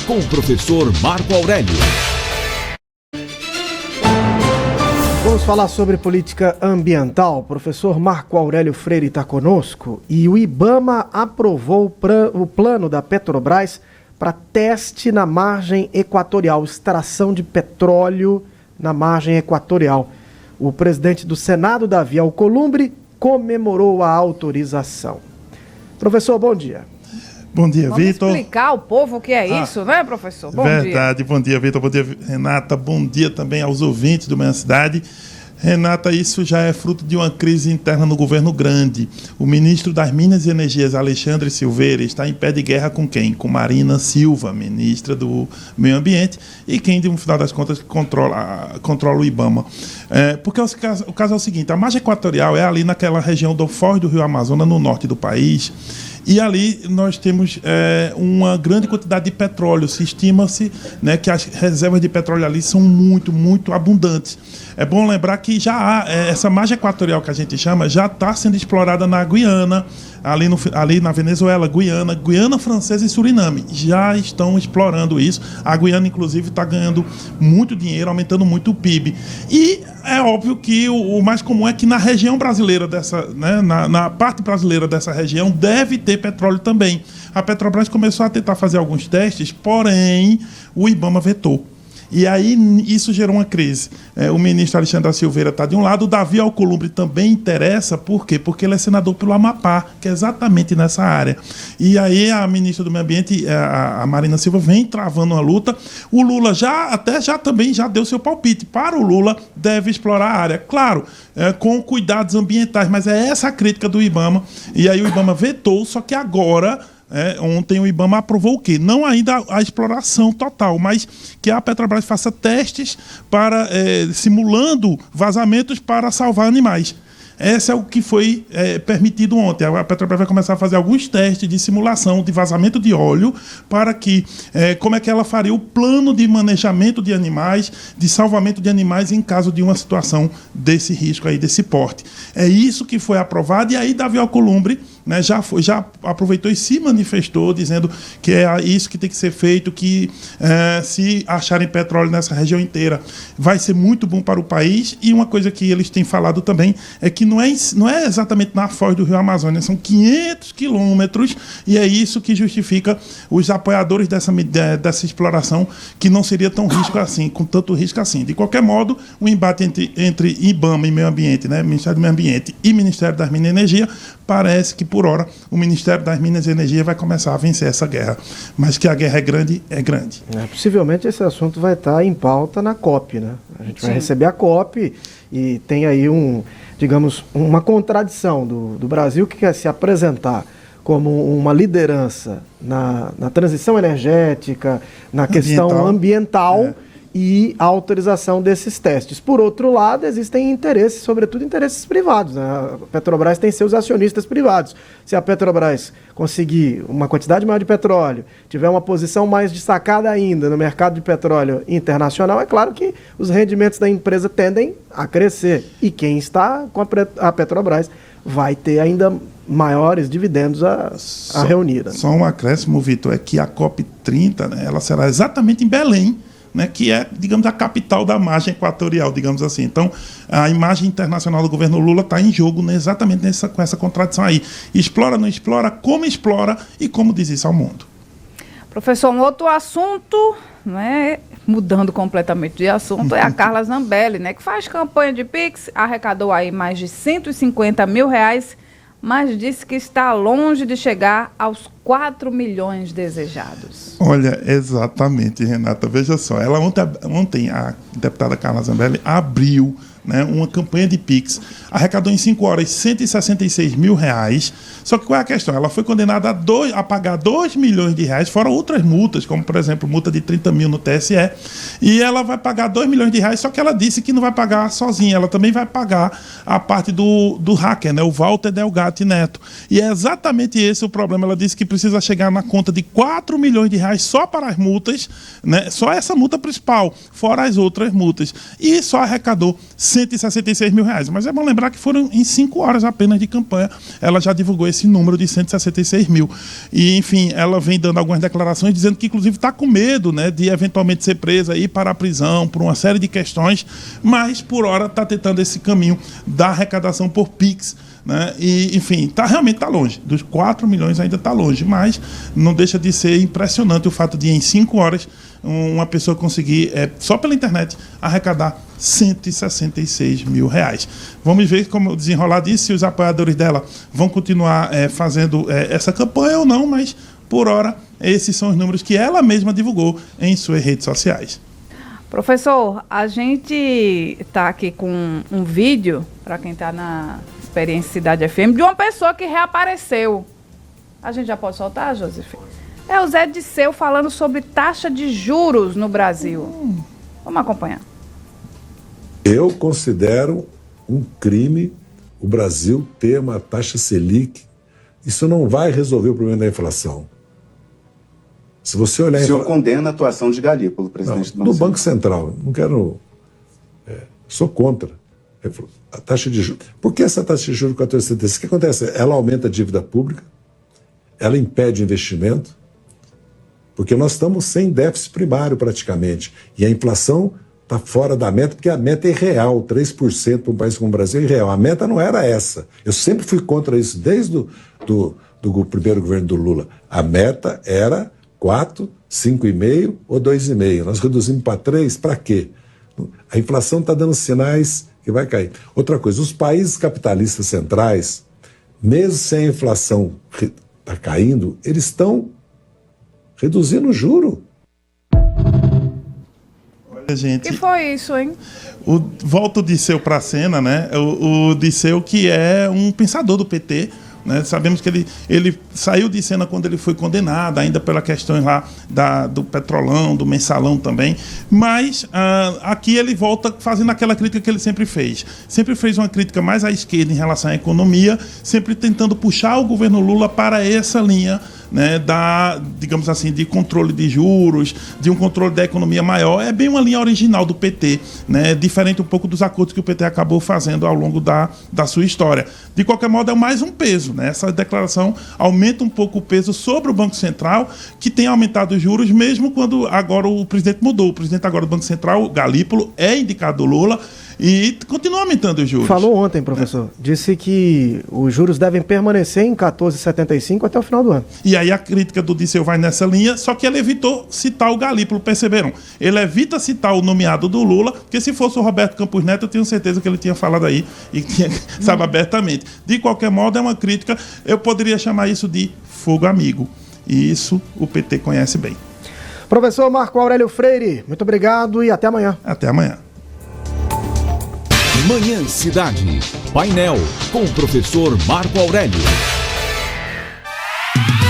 Com o professor Marco Aurélio. Vamos falar sobre política ambiental. O professor Marco Aurélio Freire está conosco e o IBAMA aprovou o plano da Petrobras para teste na margem equatorial, extração de petróleo na margem equatorial. O presidente do Senado, Davi Alcolumbre, comemorou a autorização. Professor, bom dia. Bom dia, Vitor. Vamos explicar ao povo o que é isso, né, professor? Bom dia. Verdade. Bom dia, Vitor. Bom dia, Renata. Bom dia também aos ouvintes do Manhã Cidade. Renata, isso já é fruto de uma crise interna no governo grande. O ministro das Minas e Energias, Alexandre Silveira, está em pé de guerra com quem? Com Marina Silva, ministra do Meio Ambiente, e quem, no final das contas, controla o IBAMA. Porque o caso é o seguinte, a margem equatorial é ali naquela região do Foz do Rio Amazonas, no norte do país, e ali nós temos uma grande quantidade de petróleo. Se estima-se, né, que as reservas de petróleo ali são muito, muito abundantes. É bom lembrar que já há, essa margem equatorial que a gente chama, já está sendo explorada na Guiana, ali na Venezuela, Guiana Francesa e Suriname. Já estão explorando isso. A Guiana, inclusive, está ganhando muito dinheiro, aumentando muito o PIB. E é óbvio que o mais comum é que na região brasileira na parte brasileira dessa região, deve ter petróleo também. A Petrobras começou a tentar fazer alguns testes, porém o IBAMA vetou. E aí isso gerou uma crise. O ministro Alexandre Silveira está de um lado, o Davi Alcolumbre também interessa, por quê? Porque ele é senador pelo Amapá, que é exatamente nessa área. E aí a ministra do Meio Ambiente, a Marina Silva, vem travando uma luta. O Lula também deu seu palpite. Para o Lula, deve explorar a área. Claro, com cuidados ambientais, mas é essa a crítica do IBAMA. E aí o IBAMA vetou, só que agora... ontem o IBAMA aprovou o quê? Não ainda a exploração total, mas que a Petrobras faça testes simulando vazamentos para salvar animais. Esse é o que foi permitido ontem. A Petrobras vai começar a fazer alguns testes de simulação de vazamento de óleo para que, como é que ela faria o plano de manejamento de animais, de salvamento de animais em caso de uma situação desse risco aí, desse porte. É isso que foi aprovado, e aí Davi Alcolumbre, né, já aproveitou e se manifestou dizendo que é isso que tem que ser feito, que se acharem petróleo nessa região inteira vai ser muito bom para o país. E uma coisa que eles têm falado também é que não é exatamente na foz do Rio Amazonas, são 500 quilômetros, e é isso que justifica os apoiadores dessa exploração, que não seria tão risco assim, com tanto risco assim. De qualquer modo, o embate entre IBAMA e Meio Ambiente, né, Ministério do Meio Ambiente e Ministério das Minas e Energia, parece que por hora o Ministério das Minas e Energia vai começar a vencer essa guerra. Mas que a guerra é grande, é grande. Possivelmente esse assunto vai estar em pauta na COP, né? A gente vai receber a COP e tem aí uma contradição do Brasil, que quer se apresentar como uma liderança na transição energética, na questão ambiental e a autorização desses testes. Por outro lado, existem interesses, sobretudo interesses privados, né? A Petrobras tem seus acionistas privados. Se a Petrobras conseguir uma quantidade maior de petróleo, tiver uma posição mais destacada ainda no mercado de petróleo internacional, é claro que os rendimentos da empresa tendem a crescer. E quem está com a Petrobras vai ter ainda maiores dividendos a reunir. Né? Só um acréscimo, Vitor, é que a COP30, né, ela será exatamente em Belém, né, que é, digamos, a capital da margem equatorial, digamos assim. Então, a imagem internacional do governo Lula está em jogo, né, exatamente com essa contradição aí. Explora, não explora, como explora e como diz isso ao mundo. Professor, um outro assunto, né, mudando completamente de assunto, é a Carla Zambelli, né, que faz campanha de Pix, arrecadou aí mais de 150 mil reais, mas disse que está longe de chegar aos 4 milhões desejados. Olha, exatamente, Renata. Veja só, ela ontem a deputada Carla Zambelli abriu, né, uma campanha de Pix, arrecadou em 5 horas 166 mil reais. Só que qual é a questão? Ela foi condenada a pagar 2 milhões de reais, fora outras multas, como, por exemplo, multa de 30 mil no TSE, e ela vai pagar 2 milhões de reais, só que ela disse que não vai pagar sozinha, ela também vai pagar a parte do hacker, né, o Walter Delgatti Neto. E é exatamente esse o problema. Ela disse que precisa chegar na conta de 4 milhões de reais só para as multas, né? Só essa multa principal, fora as outras multas. E só arrecadou 166 mil reais. Mas é bom lembrar que foram em 5 horas apenas de campanha. Ela já divulgou esse número de 166 mil. E, enfim, ela vem dando algumas declarações dizendo que, inclusive, está com medo, né, de eventualmente ser presa e ir para a prisão por uma série de questões, mas, por hora, está tentando esse caminho da arrecadação por Pix, né? E, enfim, realmente está longe. Dos 4 milhões ainda está longe, mas não deixa de ser impressionante o fato de, em 5 horas, uma pessoa conseguir, só pela internet, arrecadar 166 mil reais. Vamos ver como desenrolar disso, se os apoiadores dela vão continuar fazendo essa campanha ou não, mas, por hora, esses são os números que ela mesma divulgou em suas redes sociais. Professor, a gente está aqui com um vídeo, para quem está na Experiência Cidade FM, de uma pessoa que reapareceu. A gente já pode soltar, Josefina? É o Zé Disseu falando sobre taxa de juros no Brasil. Vamos acompanhar. Eu considero um crime o Brasil ter uma taxa Selic. Isso não vai resolver o problema da inflação. Se você olhar... O senhor condena a atuação de Galípolo, presidente do Banco Central. Não quero... sou contra a taxa de juros. Por que essa taxa de juros 14,76? O que acontece? Ela aumenta a dívida pública, ela impede o investimento, porque nós estamos sem déficit primário praticamente. E a inflação está fora da meta, porque a meta é irreal. 3% para um país como o Brasil é irreal. A meta não era essa. Eu sempre fui contra isso, desde do primeiro governo do Lula. A meta era 4, 5,5 ou 2,5. Nós reduzimos para 3, para quê? A inflação está dando sinais que vai cair. Outra coisa, os países capitalistas centrais, mesmo sem a inflação está caindo, eles estão reduzindo o juro. Olha, gente... E foi isso, hein? Volta o Disseu para a cena, né? O Disseu, que é um pensador do PT, né? Sabemos que ele saiu de cena quando ele foi condenado, ainda pela questão lá do Petrolão, do Mensalão também, mas aqui ele volta fazendo aquela crítica que ele sempre fez. Sempre fez uma crítica mais à esquerda em relação à economia, sempre tentando puxar o governo Lula para essa linha, né, digamos assim, de controle de juros, de um controle da economia maior. É bem uma linha original do PT, né, diferente um pouco dos acordos que o PT acabou fazendo ao longo da sua história. De qualquer modo, é mais um peso, né? Essa declaração aumenta um pouco o peso sobre o Banco Central, que tem aumentado os juros, mesmo quando agora o presidente mudou. O presidente agora do Banco Central, Galípolo, é indicado do Lula e continua aumentando os juros. Falou ontem, professor. Disse que os juros devem permanecer em 14,75 até o final do ano. E aí a crítica do Disseu vai nessa linha, só que ele evitou citar o Galípolo, perceberam? Ele evita citar o nomeado do Lula, porque se fosse o Roberto Campos Neto, eu tenho certeza que ele tinha falado aí e tinha, sabe, abertamente. De qualquer modo, é uma crítica, eu poderia chamar isso de fogo amigo. E isso o PT conhece bem. Professor Marco Aurélio Freire, muito obrigado e até amanhã. Até amanhã. Manhã Cidade. Painel com o professor Marco Aurélio.